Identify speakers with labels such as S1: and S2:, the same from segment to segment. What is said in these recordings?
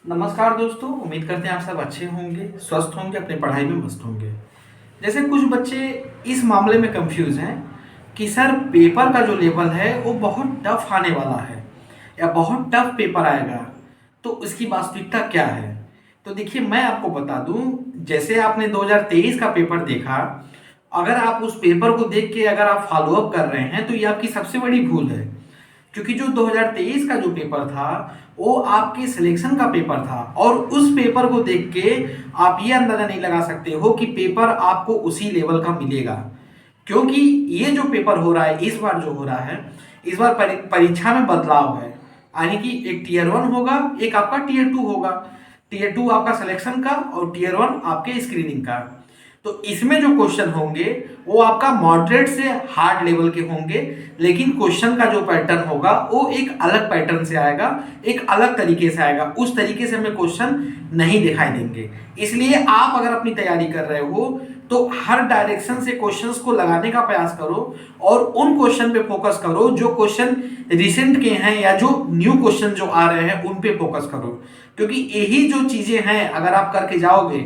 S1: नमस्कार दोस्तों, उम्मीद करते हैं आप सब अच्छे होंगे, स्वस्थ होंगे, अपनी पढ़ाई में मस्त होंगे। जैसे कुछ बच्चे इस मामले में कंफ्यूज हैं कि सर पेपर का जो लेवल है वो बहुत टफ आने वाला है या बहुत टफ पेपर आएगा, तो इसकी वास्तविकता क्या है। तो देखिए मैं आपको बता दूं, जैसे आपने 2023 का पेपर देखा, अगर आप उस पेपर को देख के अगर आप फॉलो अप कर रहे हैं तो ये आपकी सबसे बड़ी भूल है। क्योंकि जो 2023 का जो पेपर था वो आपके सिलेक्शन का पेपर था, और उस पेपर को देख के आप ये अंदाजा नहीं लगा सकते हो कि पेपर आपको उसी लेवल का मिलेगा। क्योंकि ये जो पेपर हो रहा है इस बार, जो हो रहा है इस बार परीक्षा में बदलाव है। यानी कि एक टीयर 1 होगा, एक आपका टीयर 2 होगा। टीयर 2 आपका सिलेक्शन का और टीयर 1 आपके स्क्रीनिंग का। तो इसमें जो क्वेश्चन होंगे वो आपका मॉडरेट से हार्ड लेवल के होंगे, लेकिन क्वेश्चन का जो पैटर्न होगा वो एक अलग पैटर्न से आएगा, एक अलग तरीके से आएगा। उस तरीके से हमें क्वेश्चन नहीं दिखाई देंगे। इसलिए आप अगर अपनी तैयारी कर रहे हो तो हर डायरेक्शन से क्वेश्चंस को लगाने का प्रयास करो और उन क्वेश्चन पे फोकस करो जो क्वेश्चन रिसेंट के हैं या जो न्यू क्वेश्चन जो आ रहे हैं उन पे फोकस करो। क्योंकि यही जो चीजें हैं अगर आप करके जाओगे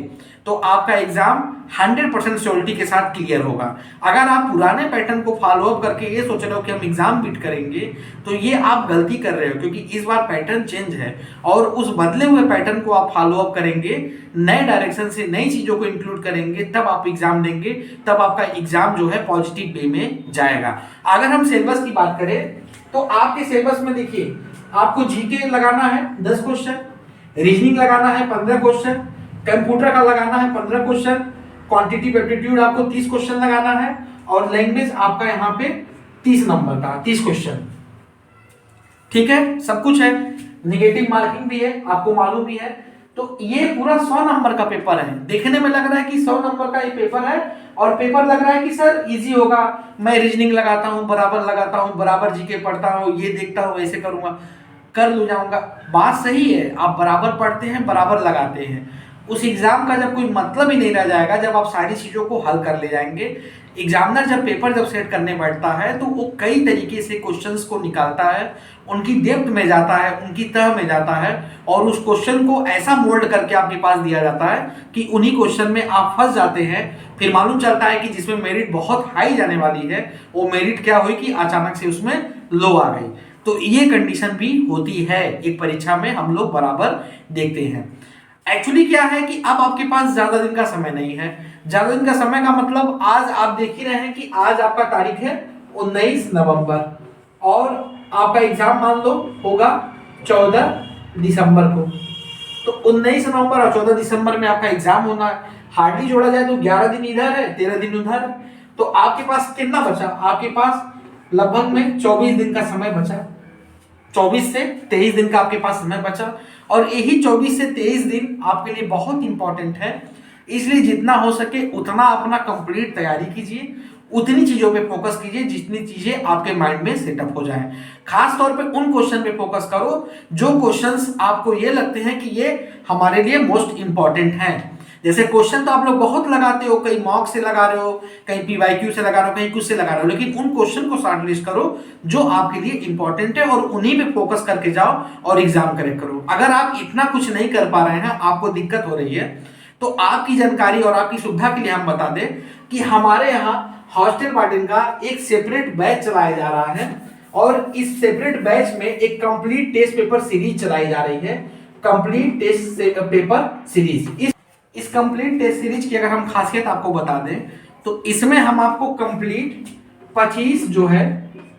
S1: तो आपका एग्जाम 100% श्योरिटी के साथ क्लियर होगा। अगर आप पुराने पैटर्न को फॉलो अप करके ये सोच रहे हो कि हम एग्जाम बीट करेंगे, तो ये आप गलती कर रहे हो। क्योंकि इस बार पैटर्न चेंज है और उस बदले हुए पैटर्न को आप फॉलो अप करेंगे, नए डायरेक्शन से नई चीजों को इंक्लूड करेंगे, तब आप एग्जाम देंगे, तब आपका एग्जाम जो है पॉजिटिव वे में जाएगा। अगर हम सिलेबस की बात करें तो आपके सिलेबस में देखिए, आपको जीके लगाना है 10 क्वेश्चन, रीजनिंग लगाना है 15 क्वेश्चन, कंप्यूटर का लगाना है 15 क्वेश्चन, क्वांटिटेटिव एप्टीट्यूड आपको 30 क्वेश्चन लगाना है, और लैंग्वेज आपका यहाँ पे 30 नंबर का 30 क्वेश्चन। ठीक है, सब कुछ है, निगेटिव मार्किंग भी है, आपको मालूम भी है। तो ये पूरा 100 नंबर का पेपर है। देखने में लग रहा है कि 100 नंबर का ये पेपर है और पेपर लग रहा है कि सर इजी होगा, मैं रीजनिंग लगाता हूँ, बराबर लगाता हूँ, बराबर जीके पढ़ता हूँ, ये देखता हूँ, ऐसे करूंगा, कर लू जाऊंगा। बात सही है, आप बराबर पढ़ते हैं, बराबर लगाते हैं। उस एग्जाम का जब कोई मतलब ही नहीं रह जाएगा, जब आप सारी चीजों को हल कर ले जाएंगे। एग्जामिनर जब पेपर जब सेट करने बैठता है तो वो कई तरीके से क्वेश्चंस को निकालता है, उनकी डेप्थ में जाता है, उनकी तह में जाता है, और उस क्वेश्चन को ऐसा मोल्ड करके आपके पास दिया जाता है कि उन्हीं क्वेश्चन में आप फंस जाते हैं। फिर मालूम चलता है कि जिसमें मेरिट बहुत हाई जाने वाली है वो मेरिट क्या हुई कि अचानक से उसमें लो आ गई। तो ये कंडीशन भी होती है एक परीक्षा में, हम लोग बराबर देखते हैं। एक्चुअली क्या है कि अब आपके पास ज्यादा दिन का समय नहीं है। ज्यादा दिन का समय का मतलब आज आप देख ही रहे हैं कि आज आपका तारीख है 19 नवंबर, और आपका एग्जाम मान लो होगा 14 दिसंबर को। तो 19 नवंबर और 14 दिसंबर में आपका एग्जाम होना है। हार्डली जोड़ा जाए तो 11 दिन इधर है, 13 दिन उधर है। तो आपके पास कितना बचा? आपके पास लगभग में 24 दिन का समय बचा। 24 से 23 दिन का आपके पास समय बचा, और यही 24 से 23 दिन आपके लिए बहुत इंपॉर्टेंट है। इसलिए जितना हो सके उतना अपना कंप्लीट तैयारी कीजिए, उतनी चीजों पे फोकस कीजिए जितनी चीजें आपके माइंड में सेटअप हो जाएं। खास तौर पे उन क्वेश्चन पे फोकस करो जो क्वेश्चंस आपको ये लगते हैं कि ये हमारे लिए मोस्ट इंपॉर्टेंट हैं। जैसे क्वेश्चन तो आप लोग बहुत लगाते हो, कहीं मॉक से लगा रहे हो, कहीं पीवाईक्यू से लगा रहे हो, कहीं कुछ से लगा रहे हो, लेकिन उन क्वेश्चन को शॉर्ट लिस्ट करो जो आपके लिए इंपॉर्टेंट है और उन्हीं पे फोकस करके जाओ और एग्जाम करेक्ट करो। अगर आप इतना कुछ नहीं कर पा रहे हैं, आपको दिक्कत हो रही है, तो आपकी जानकारी और आपकी सुविधा के लिए हम बता दें कि हमारे यहाँ हॉस्टल वार्डन का एक सेपरेट बैच चलाया जा रहा है, और इस सेपरेट बैच में एक कंप्लीट टेस्ट पेपर सीरीज चलाई जा रही है। कंप्लीट टेस्ट पेपर सीरीज, इस कंप्लीट टेस्ट सीरीज की अगर हम खासियत आपको बता दें तो इसमें हम आपको कंप्लीट 25 जो है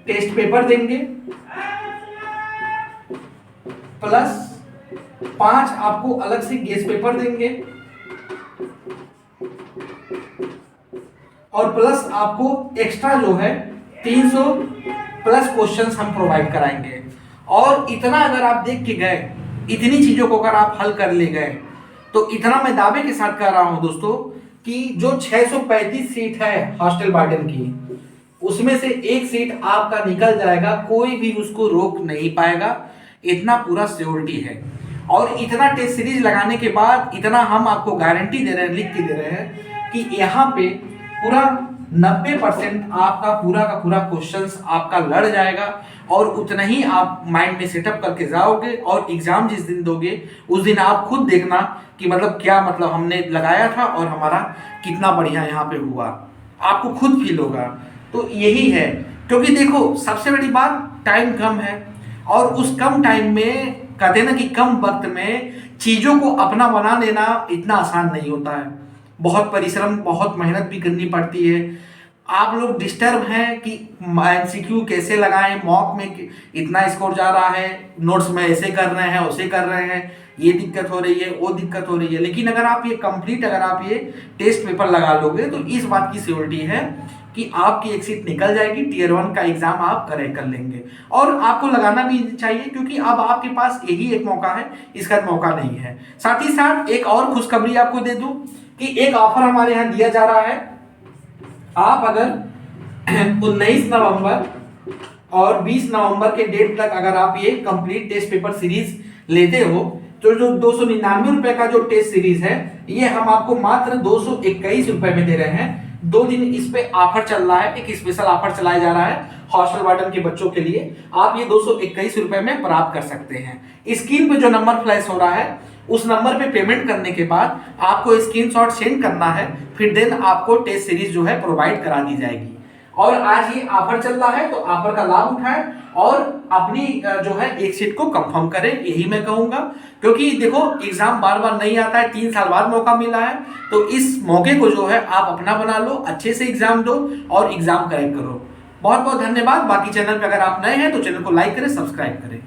S1: टेस्ट पेपर देंगे, प्लस 5 आपको अलग से गेस पेपर देंगे, और प्लस आपको एक्स्ट्रा जो है 300 प्लस क्वेश्चंस हम प्रोवाइड कराएंगे। और इतना अगर आप देख के गए, इतनी चीजों को अगर आप हल कर ले गए, तो इतना मैं दावे के साथ कह रहा हूं दोस्तों कि जो 635 सीट है हॉस्टल वार्डन की, उसमें से एक सीट आपका निकल जाएगा, कोई भी उसको रोक नहीं पाएगा, इतना पूरा सिक्योरिटी है। और इतना टेस्ट सीरीज लगाने के बाद इतना हम आपको गारंटी दे रहे हैं, लिख के दे रहे हैं कि यहाँ पे पूरा 90% आपका पूरा का पूरा क्वेश्चंस आपका लड़ जाएगा और उतना ही आप माइंड में सेटअप करके जाओगे और एग्जाम जिस दिन दोगे उस दिन आप खुद देखना कि मतलब क्या मतलब हमने लगाया था और हमारा कितना बढ़िया यहाँ पे हुआ, आपको खुद फील होगा। तो यही है, क्योंकि देखो सबसे बड़ी बात टाइम कम है और उस कम टाइम में कहते हैं ना कि कम वक्त में चीजों को अपना बना लेना इतना आसान नहीं होता है। बहुत परिश्रम बहुत मेहनत भी करनी पड़ती है। आप लोग डिस्टर्ब हैं कि एमसीक्यू कैसे लगाएं, मॉक में इतना स्कोर जा रहा है, नोट्स में ऐसे कर रहे हैं वैसे कर रहे हैं, ये दिक्कत हो रही है वो दिक्कत हो रही है। लेकिन अगर आप ये कंप्लीट अगर आप ये टेस्ट पेपर लगा लोगे तो इस बात की श्योरिटी है कि आपकी एक सीट निकल जाएगी, टीयर 1 का एग्जाम आप करेक्ट कर लेंगे। और आपको लगाना भी चाहिए क्योंकि अब आपके पास यही एक मौका है, इसका मौका नहीं है। साथ ही साथ एक और खुशखबरी आपको दे दूं कि एक ऑफर हमारे यहाँ दिया जा रहा है। आप अगर 19 नवंबर और 20 नवंबर के डेट तक अगर आप ये कंप्लीट टेस्ट पेपर सीरीज लेते हो तो जो 299 रुपए का जो टेस्ट सीरीज है ये हम आपको मात्र 221 रुपए में दे रहे हैं। 2 दिन इस पे ऑफर चल रहा है, एक स्पेशल ऑफर चलाया जा रहा है हॉस्टल वार्डन के बच्चों के लिए। आप ये 221 रुपए में प्राप्त कर सकते हैं। स्क्रीन पे जो नंबर फ्लैश हो रहा है उस नंबर पे पेमेंट करने के बाद आपको स्क्रीनशॉट सेंड करना है, फिर देन आपको टेस्ट सीरीज जो है प्रोवाइड करा दी जाएगी। और आज ये ऑफर चल रहा है तो ऑफर का लाभ उठाएं और अपनी जो है एक सीट को कंफर्म करें, यही मैं कहूंगा। क्योंकि देखो एग्जाम बार बार नहीं आता है, 3 साल बाद मौका मिला है, तो इस मौके को जो है आप अपना बना लो, अच्छे से एग्जाम दो और एग्जाम करेक्ट करो। बहुत बहुत धन्यवाद। बाकी चैनल पे अगर आप नए हैं तो चैनल को लाइक करें, सब्सक्राइब करें।